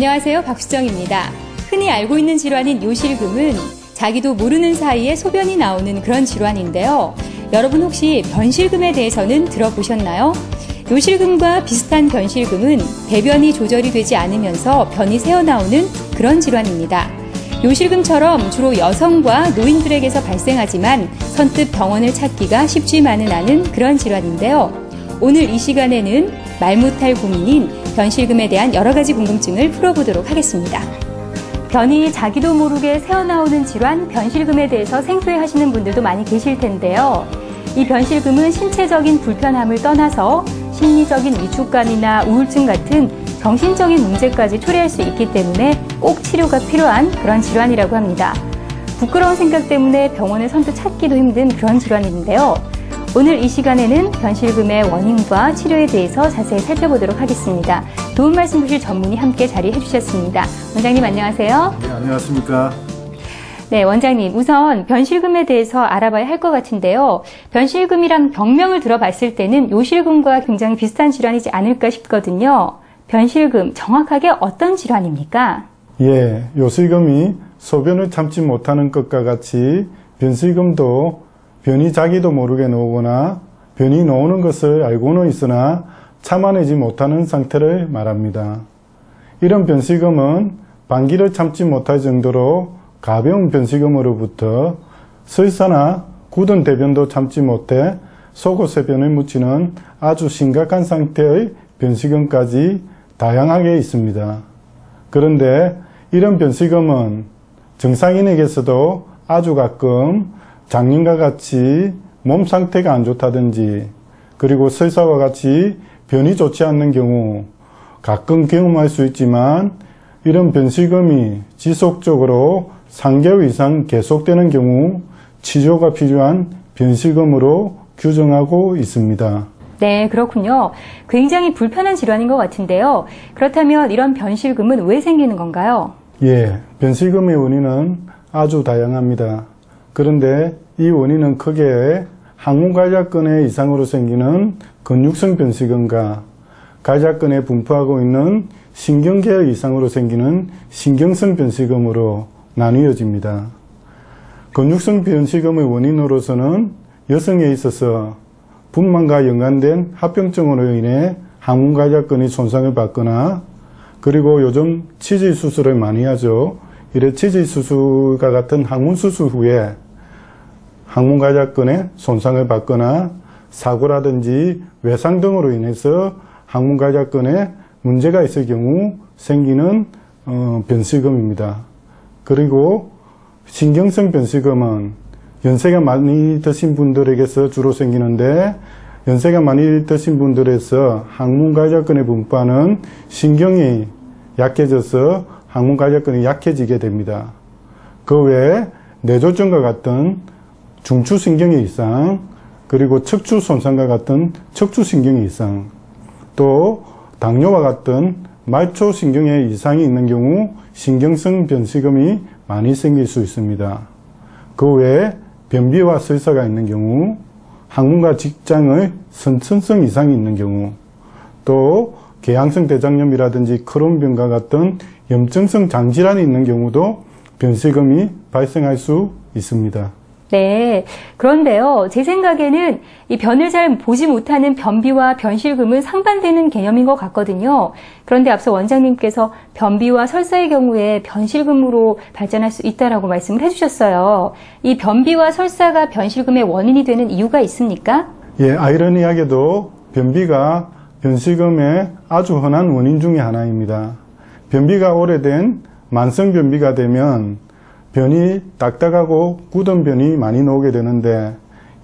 안녕하세요. 박수정입니다. 흔히 알고 있는 질환인 요실금은 자기도 모르는 사이에 소변이 나오는 그런 질환인데요. 여러분 혹시 변실금에 대해서는 들어보셨나요? 요실금과 비슷한 변실금은 배변이 조절이 되지 않으면서 변이 새어나오는 그런 질환입니다. 요실금처럼 주로 여성과 노인들에게서 발생하지만 선뜻 병원을 찾기가 쉽지만은 않은 그런 질환인데요. 오늘 이 시간에는 말 못할 고민인 변실금에 대한 여러 가지 궁금증을 풀어보도록 하겠습니다. 변이 자기도 모르게 새어나오는 질환 변실금에 대해서 생소해하시는 분들도 많이 계실 텐데요. 이 변실금은 신체적인 불편함을 떠나서 심리적인 위축감이나 우울증 같은 정신적인 문제까지 초래할 수 있기 때문에 꼭 치료가 필요한 그런 질환이라고 합니다. 부끄러운 생각 때문에 병원을 선뜻 찾기도 힘든 그런 질환인데요. 오늘 이 시간에는 변실금의 원인과 치료에 대해서 자세히 살펴보도록 하겠습니다. 도움 말씀 주실 전문의 함께 자리해 주셨습니다. 원장님 안녕하세요. 네, 안녕하십니까. 네, 원장님 우선 변실금에 대해서 알아봐야 할 것 같은데요. 변실금이란 병명을 들어봤을 때는 요실금과 굉장히 비슷한 질환이지 않을까 싶거든요. 변실금 정확하게 어떤 질환입니까? 예, 요실금이 소변을 참지 못하는 것과 같이 변실금도 변이 자기도 모르게 나오거나 변이 나오는 것을 알고는 있으나 참아내지 못하는 상태를 말합니다. 이런 변실금은 방귀를 참지 못할 정도로 가벼운 변실금으로부터 설사나 굳은 대변도 참지 못해 속옷에 변을 묻히는 아주 심각한 상태의 변실금까지 다양하게 있습니다. 그런데 이런 변실금은 정상인에게서도 아주 가끔 장님과 같이 몸 상태가 안 좋다든지 그리고 설사와 같이 변이 좋지 않는 경우 가끔 경험할 수 있지만 이런 변실금이 지속적으로 3개월 이상 계속되는 경우 치료가 필요한 변실금으로 규정하고 있습니다. 네, 그렇군요. 굉장히 불편한 질환인 것 같은데요. 그렇다면 이런 변실금은 왜 생기는 건가요? 예, 변실금의 원인은 아주 다양합니다. 그런데 이 원인은 크게 항문갈작근의 이상으로 생기는 근육성 변실금과 갈작근에 분포하고 있는 신경계의 이상으로 생기는 신경성 변실금으로 나뉘어집니다. 근육성 변실금의 원인으로서는 여성에 있어서 분만과 연관된 합병증으로 인해 항문갈작근이 손상을 받거나 그리고 요즘 치질 수술을 많이 하죠. 이래 치질 수술과 같은 항문 수술 후에 항문갈작근에 손상을 받거나 사고라든지 외상 등으로 인해서 항문갈작근에 문제가 있을 경우 생기는 변실금입니다. 그리고 신경성 변실금은 연세가 많이 드신 분들에게서 주로 생기는데 연세가 많이 드신 분들에서 항문갈작근에 분포하는 신경이 약해져서 항문갈작근이 약해지게 됩니다. 그 외에 뇌졸중과 같은 중추신경의 이상, 그리고 척추 손상과 같은 척추신경의 이상, 또 당뇨와 같은 말초신경의 이상이 있는 경우 신경성 변실금이 많이 생길 수 있습니다. 그 외에 변비와 설사가 있는 경우, 항문과 직장의 선천성 이상이 있는 경우, 또 궤양성 대장염이라든지 크론병과 같은 염증성 장질환이 있는 경우도 변실금이 발생할 수 있습니다. 네, 그런데요. 제 생각에는 이 변을 잘 보지 못하는 변비와 변실금은 상반되는 개념인 것 같거든요. 그런데 앞서 원장님께서 변비와 설사의 경우에 변실금으로 발전할 수 있다라고 말씀을 해주셨어요. 이 변비와 설사가 변실금의 원인이 되는 이유가 있습니까? 예, 아이러니하게도 변비가 변실금의 아주 흔한 원인 중에 하나입니다. 변비가 오래된 만성 변비가 되면 변이 딱딱하고 굳은 변이 많이 나오게 되는데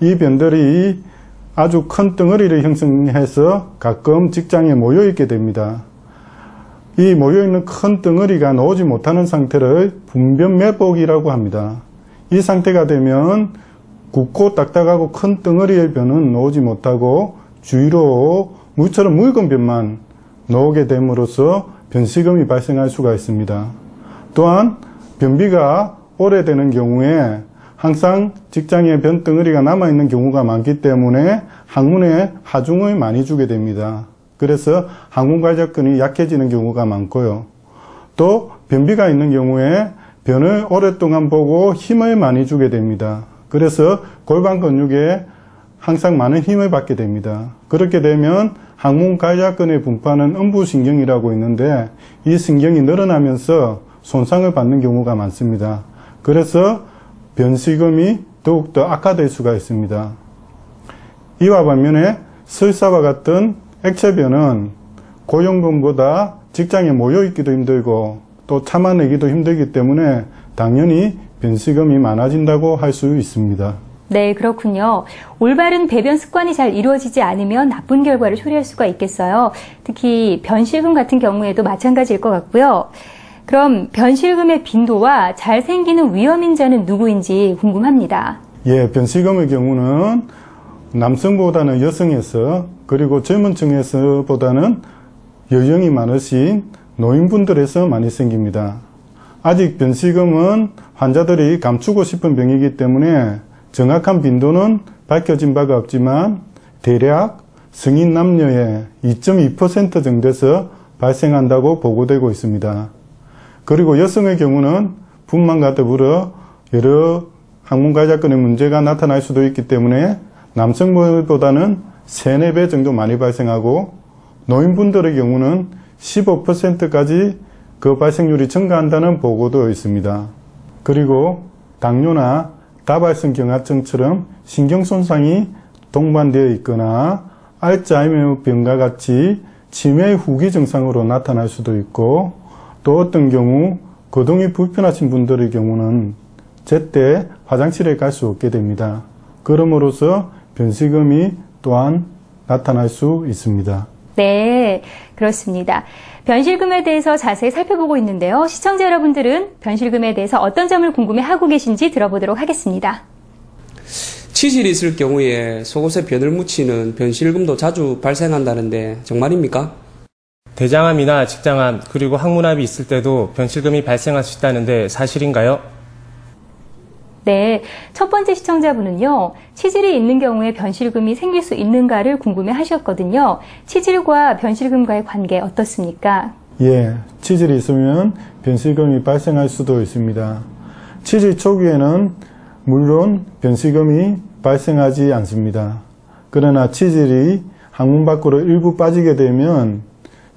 이 변들이 아주 큰 덩어리를 형성해서 가끔 직장에 모여있게 됩니다. 이 모여있는 큰 덩어리가 나오지 못하는 상태를 분변매복이라고 합니다. 이 상태가 되면 굳고 딱딱하고 큰 덩어리의 변은 나오지 못하고 주위로 물처럼 묽은 변만 나오게 됨으로써 변실금이 발생할 수가 있습니다. 또한 변비가 오래되는 경우에 항상 직장에 변덩어리가 남아있는 경우가 많기 때문에 항문에 하중을 많이 주게 됩니다. 그래서 항문갈작근이 약해지는 경우가 많고요. 또 변비가 있는 경우에 변을 오랫동안 보고 힘을 많이 주게 됩니다. 그래서 골반 근육에 항상 많은 힘을 받게 됩니다. 그렇게 되면 항문관략근에 분포하는 음부신경이라고 있는데 이 신경이 늘어나면서 손상을 받는 경우가 많습니다. 그래서 변실금이 더욱더 악화될 수가 있습니다. 이와 반면에 설사와 같은 액체변은 고용변보다 직장에 모여있기도 힘들고 또 참아내기도 힘들기 때문에 당연히 변실금이 많아진다고 할 수 있습니다. 네, 그렇군요. 올바른 배변 습관이 잘 이루어지지 않으면 나쁜 결과를 초래할 수가 있겠어요. 특히 변실금 같은 경우에도 마찬가지일 것 같고요. 그럼 변실금의 빈도와 잘 생기는 위험인자는 누구인지 궁금합니다. 예, 변실금의 경우는 남성보다는 여성에서 그리고 젊은 층에서보다는 연령이 많으신 노인분들에서 많이 생깁니다. 아직 변실금은 환자들이 감추고 싶은 병이기 때문에 정확한 빈도는 밝혀진 바가 없지만 대략 성인 남녀의 2.2% 정도에서 발생한다고 보고되고 있습니다. 그리고 여성의 경우는 분만과 더불어 여러 항문관략근의 문제가 나타날 수도 있기 때문에 남성보다는 3, 4배 정도 많이 발생하고 노인분들의 경우는 15%까지 그 발생률이 증가한다는 보고도 있습니다. 그리고 당뇨나 다발성 경화증처럼 신경손상이 동반되어 있거나 알츠하이머병과 같이 치매 후기 증상으로 나타날 수도 있고 또 어떤 경우 거동이 불편하신 분들의 경우는 제때 화장실에 갈 수 없게 됩니다. 그럼으로써 변실금이 또한 나타날 수 있습니다. 네, 그렇습니다. 변실금에 대해서 자세히 살펴보고 있는데요. 시청자 여러분들은 변실금에 대해서 어떤 점을 궁금해하고 계신지 들어보도록 하겠습니다. 치질이 있을 경우에 속옷에 변을 묻히는 변실금도 자주 발생한다는데 정말입니까? 대장암이나 직장암 그리고 항문암이 있을 때도 변실금이 발생할 수 있다는데 사실인가요? 네, 첫 번째 시청자분은요, 치질이 있는 경우에 변실금이 생길 수 있는가를 궁금해 하셨거든요. 치질과 변실금과의 관계 어떻습니까? 예, 치질이 있으면 변실금이 발생할 수도 있습니다. 치질 초기에는 물론 변실금이 발생하지 않습니다. 그러나 치질이 항문 밖으로 일부 빠지게 되면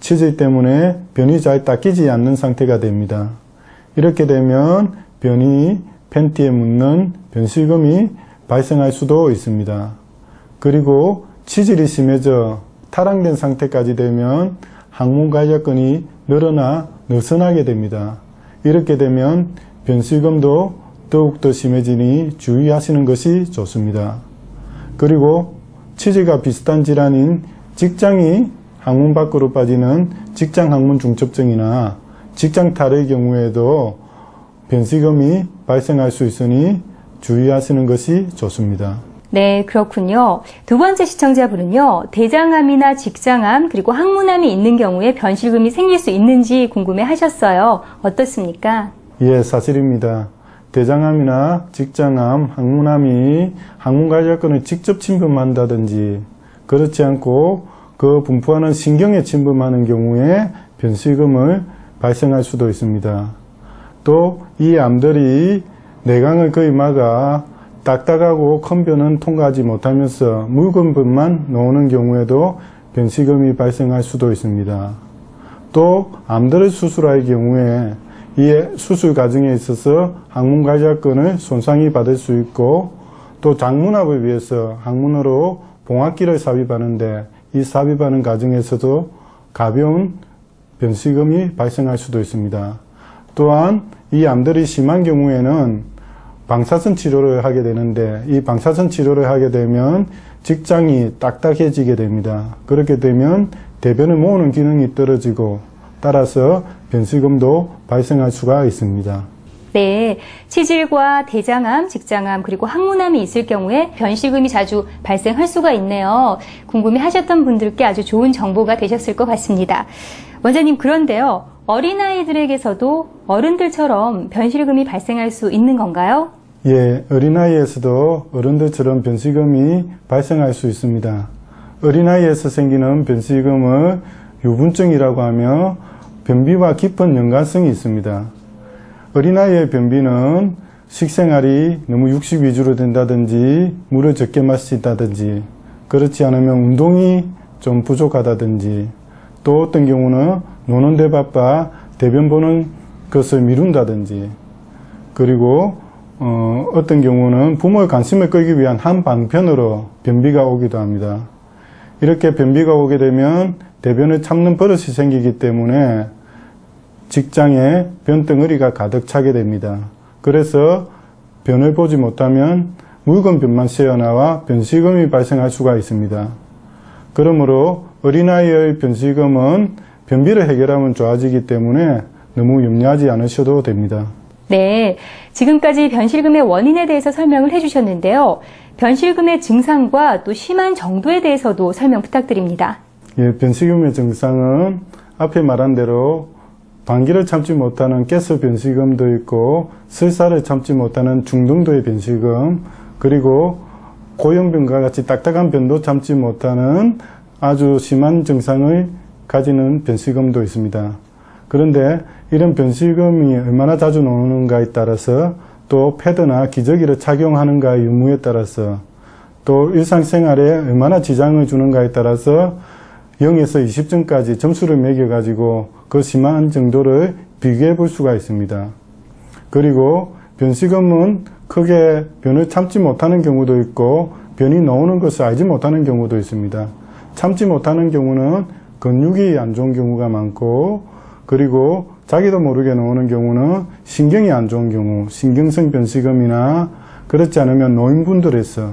치질 때문에 변이 잘 닦이지 않는 상태가 됩니다. 이렇게 되면 변이 팬티에 묻는 변실금이 발생할 수도 있습니다. 그리고 치질이 심해져 타랑된 상태까지 되면 항문관략근이 늘어나 느슨하게 됩니다. 이렇게 되면 변실금도 더욱더 심해지니 주의하시는 것이 좋습니다. 그리고 치질과 비슷한 질환인 직장이 항문 밖으로 빠지는 직장 항문 중첩증이나 직장 탈의 경우에도 변실금이 발생할 수 있으니 주의하시는 것이 좋습니다. 네, 그렇군요. 두 번째 시청자분은요, 대장암이나 직장암 그리고 항문암이 있는 경우에 변실금이 생길 수 있는지 궁금해 하셨어요. 어떻습니까? 예, 사실입니다. 대장암이나 직장암, 항문암이 항문관략근을 직접 침범한다든지 그렇지 않고 그 분포하는 신경에 침범하는 경우에 변실금을 발생할 수도 있습니다. 또 이 암들이 내강을 거의 막아 딱딱하고 큰 변은 통과하지 못하면서 묽은 변만 나오는 경우에도 변실금이 발생할 수도 있습니다. 또 암들을 수술할 경우에 이 수술 과정에 있어서 항문관략근을 손상이 받을 수 있고 또 장문압을 위해서 항문으로 봉합기를 삽입하는데 이 삽입하는 과정에서도 가벼운 변실금이 발생할 수도 있습니다. 또한 이 암들이 심한 경우에는 방사선 치료를 하게 되는데 이 방사선 치료를 하게 되면 직장이 딱딱해지게 됩니다. 그렇게 되면 대변을 모으는 기능이 떨어지고 따라서 변실금도 발생할 수가 있습니다. 네, 치질과 대장암, 직장암 그리고 항문암이 있을 경우에 변실금이 자주 발생할 수가 있네요. 궁금해 하셨던 분들께 아주 좋은 정보가 되셨을 것 같습니다. 원장님, 그런데요, 어린아이들에게서도 어른들처럼 변실금이 발생할 수 있는 건가요? 예, 어린아이에서도 어른들처럼 변실금이 발생할 수 있습니다. 어린아이에서 생기는 변실금을 유분증이라고 하며 변비와 깊은 연관성이 있습니다. 어린아이의 변비는 식생활이 너무 육식 위주로 된다든지 물을 적게 마신다든지 그렇지 않으면 운동이 좀 부족하다든지 또 어떤 경우는 노는데 바빠 대변 보는 것을 미룬다든지 그리고 어떤 경우는 부모의 관심을 끌기 위한 한 방편으로 변비가 오기도 합니다. 이렇게 변비가 오게 되면 대변을 참는 버릇이 생기기 때문에 직장에 변덩어리가 가득 차게 됩니다. 그래서 변을 보지 못하면 묽은 변만 새어나와 변실금이 발생할 수가 있습니다. 그러므로 어린아이의 변실금은 변비를 해결하면 좋아지기 때문에 너무 염려하지 않으셔도 됩니다. 네, 지금까지 변실금의 원인에 대해서 설명을 해주셨는데요. 변실금의 증상과 또 심한 정도에 대해서도 설명 부탁드립니다. 예, 변실금의 증상은 앞에 말한 대로 방기를 참지 못하는 가스 변실금도 있고 설사를 참지 못하는 중등도의 변실금 그리고 고형변과 같이 딱딱한 변도 참지 못하는 아주 심한 증상을 가지는 변실금도 있습니다. 그런데 이런 변실금이 얼마나 자주 나오는가에 따라서 또 패드나 기저귀를 착용하는가의 유무에 따라서 또 일상생활에 얼마나 지장을 주는가에 따라서 0에서 20점까지 점수를 매겨가지고 그 심한 정도를 비교해 볼 수가 있습니다. 그리고 변실금은 크게 변을 참지 못하는 경우도 있고 변이 나오는 것을 알지 못하는 경우도 있습니다. 참지 못하는 경우는 근육이 안 좋은 경우가 많고 그리고 자기도 모르게 나오는 경우는 신경이 안 좋은 경우, 신경성 변실금이나 그렇지 않으면 노인분들에서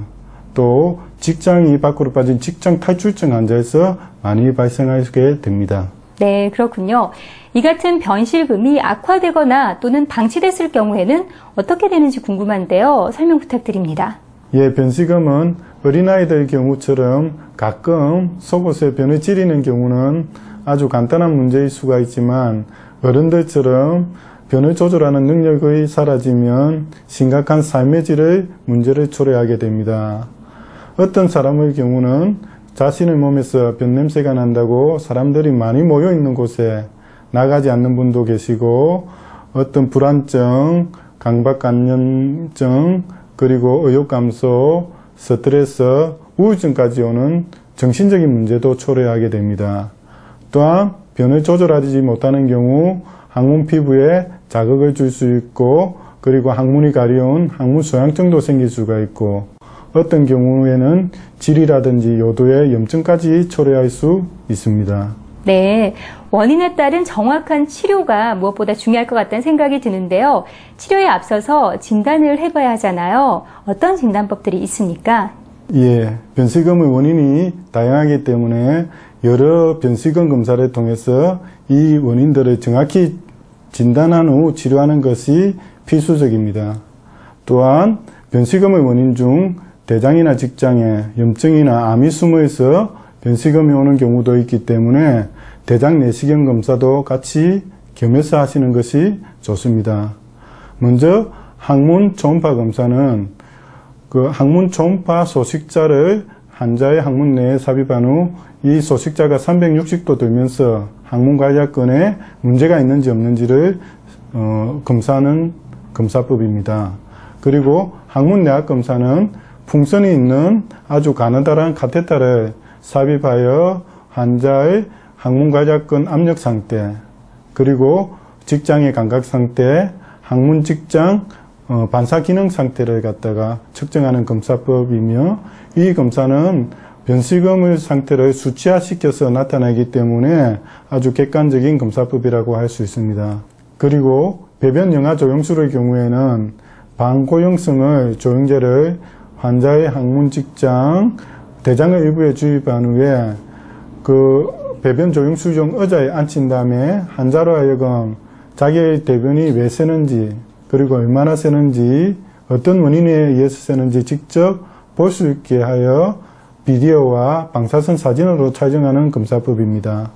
또 직장이 밖으로 빠진 직장 탈출증 환자에서 많이 발생하게 됩니다. 네, 그렇군요. 이 같은 변실금이 악화되거나 또는 방치됐을 경우에는 어떻게 되는지 궁금한데요. 설명 부탁드립니다. 예, 변실금은 어린아이들 경우처럼 가끔 속옷에 변을 찌르는 경우는 아주 간단한 문제일 수가 있지만 어른들처럼 변을 조절하는 능력이 사라지면 심각한 삶의 질의 문제를 초래하게 됩니다. 어떤 사람의 경우는 자신의 몸에서 변 냄새가 난다고 사람들이 많이 모여 있는 곳에 나가지 않는 분도 계시고 어떤 불안증, 강박관념증, 그리고 의욕감소, 스트레스, 우울증까지 오는 정신적인 문제도 초래하게 됩니다. 또한 변을 조절하지 못하는 경우 항문 피부에 자극을 줄 수 있고 그리고 항문이 가려운 항문 소양증도 생길 수가 있고 어떤 경우에는 질이라든지 요도의 염증까지 초래할 수 있습니다. 네, 원인에 따른 정확한 치료가 무엇보다 중요할 것 같다는 생각이 드는데요. 치료에 앞서서 진단을 해봐야 하잖아요. 어떤 진단법들이 있습니까? 예, 변실금의 원인이 다양하기 때문에 여러 변실금 검사를 통해서 이 원인들을 정확히 진단한 후 치료하는 것이 필수적입니다. 또한 변실금의 원인 중 대장이나 직장에 염증이나 암이 숨어있어 변실금이 오는 경우도 있기 때문에 대장 내시경 검사도 같이 겸해서 하시는 것이 좋습니다. 먼저 항문 초음파 검사는 그 항문 초음파 소식자를 환자의 항문 내에 삽입한 후 이 소식자가 360도 돌면서 항문 관략근에 문제가 있는지 없는지를 검사하는 검사법입니다. 그리고 항문 내압 검사는 풍선이 있는 아주 가느다란 카테터를 삽입하여 환자의 항문 관략근 압력 상태, 그리고 직장의 감각 상태, 항문 직장 반사 기능 상태를 갖다가 측정하는 검사법이며 이 검사는 변실금의 상태를 수치화시켜서 나타내기 때문에 아주 객관적인 검사법이라고 할 수 있습니다. 그리고 배변 영하 조영술의 경우에는 방고형성의 조영제를 환자의 항문 직장, 대장의 일부에 주입한 후에 그 배변 조영술용 의자에 앉힌 다음에 환자로 하여금 자기의 대변이 왜 새는지 그리고 얼마나 새는지 어떤 원인에 의해서 새는지 직접 볼 수 있게 하여 비디오와 방사선 사진으로 촬영하는 검사법입니다.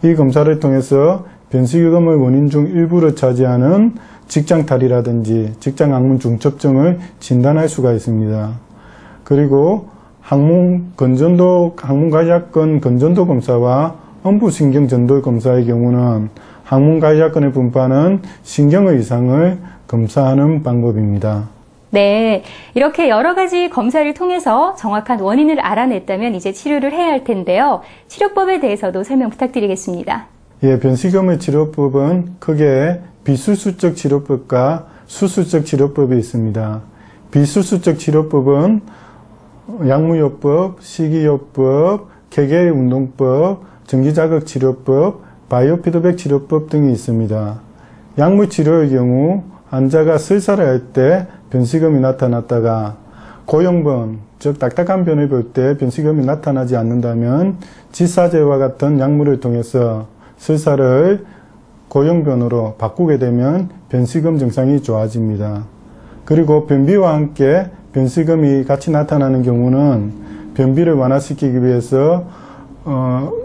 이 검사를 통해서 변실금의 원인 중 일부를 차지하는 직장탈이라든지 직장항문 중첩증을 진단할 수가 있습니다. 그리고 항문 건전도, 항문 관략근 건전도 검사와 음부신경전도 검사의 경우는 항문 가이작근의 분포하는 신경의 이상을 검사하는 방법입니다. 네, 이렇게 여러 가지 검사를 통해서 정확한 원인을 알아냈다면 이제 치료를 해야 할 텐데요. 치료법에 대해서도 설명 부탁드리겠습니다. 예, 변실금의 치료법은 크게 비수술적 치료법과 수술적 치료법이 있습니다. 비수술적 치료법은 약무요법, 식이요법, 개개의 운동법, 전기자극 치료법, 바이오피드백 치료법 등이 있습니다. 약물 치료의 경우 환자가 설사를 할 때 변실금이 나타났다가 고형변, 즉 딱딱한 변을 볼 때 변실금이 나타나지 않는다면 지사제와 같은 약물을 통해서 설사를 고형변으로 바꾸게 되면 변실금 증상이 좋아집니다. 그리고 변비와 함께 변실금이 같이 나타나는 경우는 변비를 완화시키기 위해서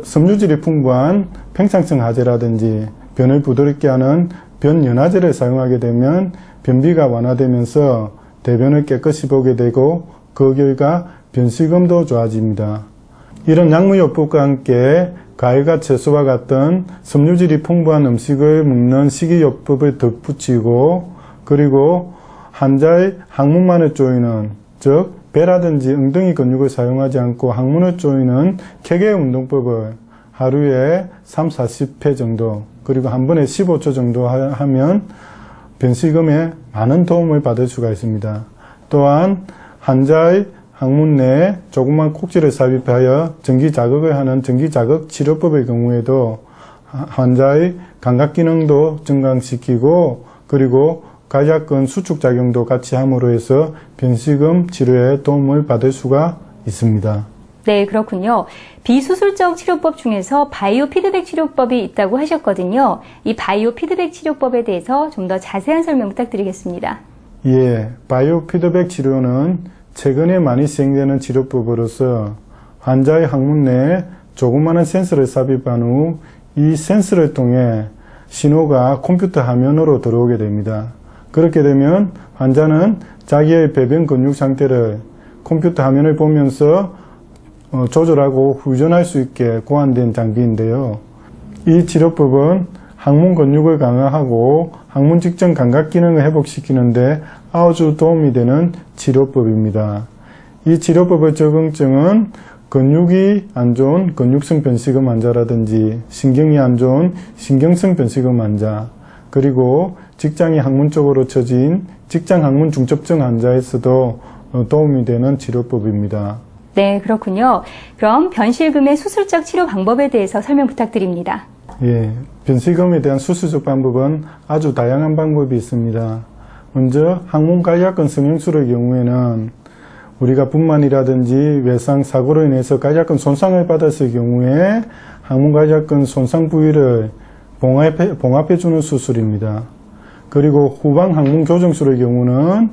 섬유질이 풍부한 팽창성 하제라든지 변을 부드럽게 하는 변연화제를 사용하게 되면 변비가 완화되면서 대변을 깨끗이 보게 되고 그 결과 변실금도 좋아집니다. 이런 약무요법과 함께 과일과 채소와 같은 섬유질이 풍부한 음식을 먹는 식이요법을 덧붙이고 그리고 환자의 항문만을 조이는 즉 배라든지 엉덩이 근육을 사용하지 않고 항문을 조이는 개개 운동법을 하루에 3-40회 정도 그리고 한 번에 15초 정도 하면 변실금에 많은 도움을 받을 수가 있습니다. 또한 환자의 항문 내에 조그만 콕질을 삽입하여 전기자극을 하는 전기자극 치료법의 경우에도 환자의 감각기능도 증강시키고 그리고 가이작근 수축작용도 같이 함으로 해서 변실금 치료에 도움을 받을 수가 있습니다. 네, 그렇군요. 비수술적 치료법 중에서 바이오 피드백 치료법이 있다고 하셨거든요. 이 바이오 피드백 치료법에 대해서 좀 더 자세한 설명 부탁드리겠습니다. 예, 바이오 피드백 치료는 최근에 많이 시행되는 치료법으로서 환자의 항문 내에 조그마한 센서를 삽입한 후 이 센서를 통해 신호가 컴퓨터 화면으로 들어오게 됩니다. 그렇게 되면 환자는 자기의 배변 근육 상태를 컴퓨터 화면을 보면서 조절하고 후전할 수 있게 고안된 장비인데요. 이 치료법은 항문 근육을 강화하고 항문 직전 감각 기능을 회복시키는데 아주 도움이 되는 치료법입니다. 이 치료법의 적응증은 근육이 안 좋은 근육성 변실금 환자라든지 신경이 안 좋은 신경성 변실금 환자 그리고 직장이 항문 쪽으로 처진 직장 항문 중첩증 환자에서도 도움이 되는 치료법입니다. 네, 그렇군요. 그럼 변실금의 수술적 치료 방법에 대해서 설명 부탁드립니다. 예, 변실금에 대한 수술적 방법은 아주 다양한 방법이 있습니다. 먼저 항문 가이작근 성형술의 경우에는 우리가 분만이라든지 외상, 사고로 인해서 가이작근 손상을 받았을 경우에 항문 가이작근 손상 부위를 봉합해주는 수술입니다. 그리고 후방 항문 교정술의 경우는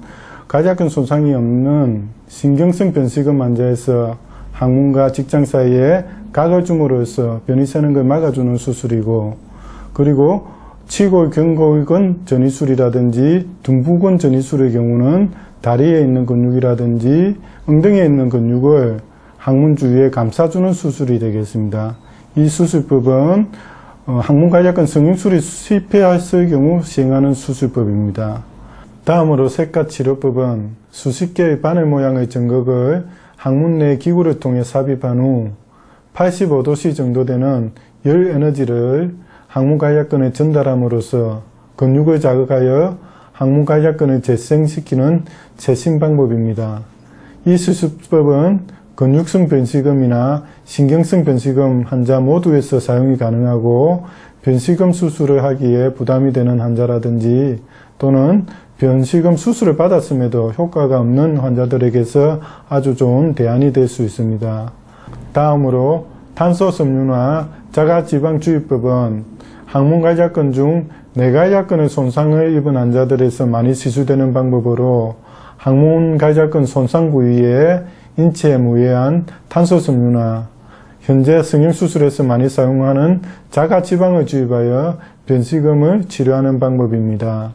가이작근 손상이 없는 신경성 변실금 환자에서 항문과 직장 사이에 각을 줌으로써 변이 새는 걸 막아주는 수술이고 그리고 치골, 경골근 전이술이라든지 둔부근 전이술의 경우는 다리에 있는 근육이라든지 엉덩이에 있는 근육을 항문 주위에 감싸주는 수술이 되겠습니다. 이 수술법은 항문 가이작근 성형술이 실패했을 경우 시행하는 수술법입니다. 다음으로 색가 치료법은 수십 개의 바늘 모양의 전극을 항문 내 기구를 통해 삽입한 후 85도씨 정도 되는 열 에너지를 항문 가이작근에 전달함으로써 근육을 자극하여 항문 가이작근을 재생시키는 최신 방법입니다. 이 수술법은 근육성 변실금이나 신경성 변실금 환자 모두에서 사용이 가능하고 변실금 수술을 하기에 부담이 되는 환자라든지 또는 변실금 수술을 받았음에도 효과가 없는 환자들에게서 아주 좋은 대안이 될 수 있습니다. 다음으로 탄소섬유나 자가지방주의법은 항문 가이작근 중 내가이작근의 손상을 입은 환자들에서 많이 시술되는 방법으로 항문 가이작근 손상 부위에 인체에 무해한 탄소섬유나 현재 성형수술에서 많이 사용하는 자가지방을 주입하여 변실금을 치료하는 방법입니다.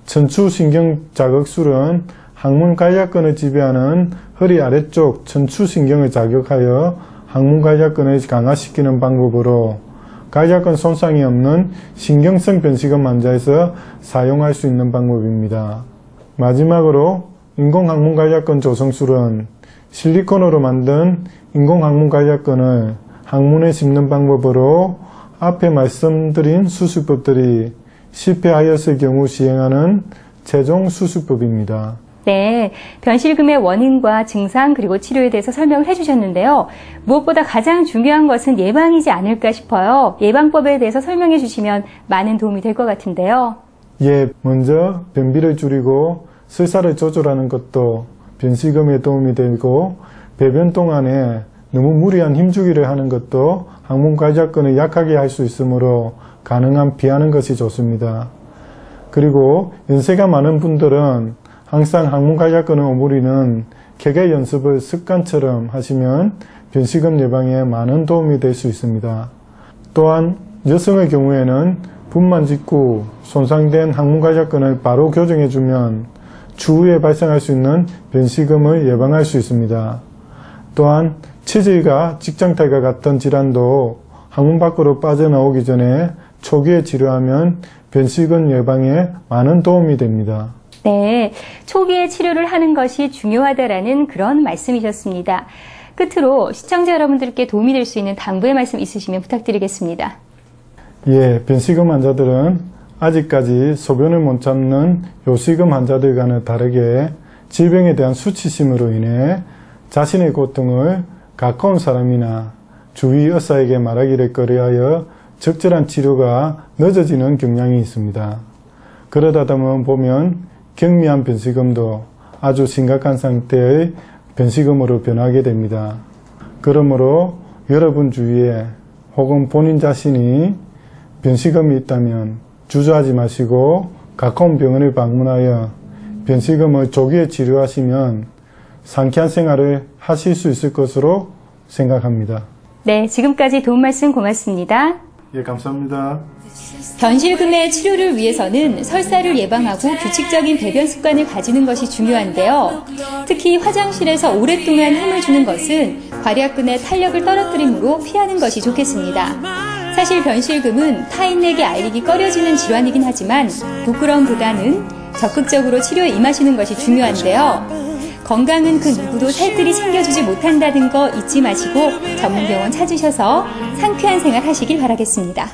천추신경자극술은 항문 가이작근을 지배하는 허리 아래쪽 천추신경을 자극하여 항문 가이작근을 강화시키는 방법으로 가이작근 손상이 없는 신경성 변식암 환자에서 사용할 수 있는 방법입니다. 마지막으로 인공항문 가이작근 조성술은 실리콘으로 만든 인공항문 가이작근을 항문에 심는 방법으로 앞에 말씀드린 수술법들이 실패하였을 경우 시행하는 최종 수술법입니다. 네, 변실금의 원인과 증상 그리고 치료에 대해서 설명을 해주셨는데요. 무엇보다 가장 중요한 것은 예방이지 않을까 싶어요. 예방법에 대해서 설명해 주시면 많은 도움이 될 것 같은데요. 예, 먼저 변비를 줄이고 설사를 조절하는 것도 변실금에 도움이 되고 배변 동안에 너무 무리한 힘주기를 하는 것도 항문 가이작근을 약하게 할 수 있으므로 가능한 피하는 것이 좋습니다. 그리고 연세가 많은 분들은 항상 항문 가이작근을 오므리는 개개 연습을 습관처럼 하시면 변실금 예방에 많은 도움이 될 수 있습니다. 또한 여성의 경우에는 분만 직후 손상된 항문 가이작근을 바로 교정해주면 추후에 발생할 수 있는 변실금을 예방할 수 있습니다. 또한 치질과 직장탈과 같은 질환도 항문 밖으로 빠져나오기 전에 초기에 치료하면 변실금 예방에 많은 도움이 됩니다. 네, 초기에 치료를 하는 것이 중요하다라는 그런 말씀이셨습니다. 끝으로 시청자 여러분들께 도움이 될 수 있는 당부의 말씀 있으시면 부탁드리겠습니다. 예, 변실금 환자들은 아직까지 소변을 못 참는 요실금 환자들과는 다르게 질병에 대한 수치심으로 인해 자신의 고통을 가까운 사람이나 주위 의사에게 말하기를 꺼려하여 적절한 치료가 늦어지는 경향이 있습니다. 그러다 보면 경미한 변실금도 아주 심각한 상태의 변실금으로 변하게 됩니다. 그러므로 여러분 주위에 혹은 본인 자신이 변실금이 있다면 주저하지 마시고 가까운 병원을 방문하여 변실금을 조기에 치료하시면 상쾌한 생활을 하실 수 있을 것으로 생각합니다. 네, 지금까지 도움 말씀 고맙습니다. 예, 감사합니다. 변실금의 치료를 위해서는 설사를 예방하고 규칙적인 배변 습관을 가지는 것이 중요한데요. 특히 화장실에서 오랫동안 힘을 주는 것은 괄약근의 탄력을 떨어뜨리므로 피하는 것이 좋겠습니다. 사실 변실금은 타인에게 알리기 꺼려지는 질환이긴 하지만 부끄러움보다는 적극적으로 치료에 임하시는 것이 중요한데요. 건강은 그 누구도 살뜰히 챙겨주지 못한다는 거 잊지 마시고 전문병원 찾으셔서 상쾌한 생활 하시길 바라겠습니다.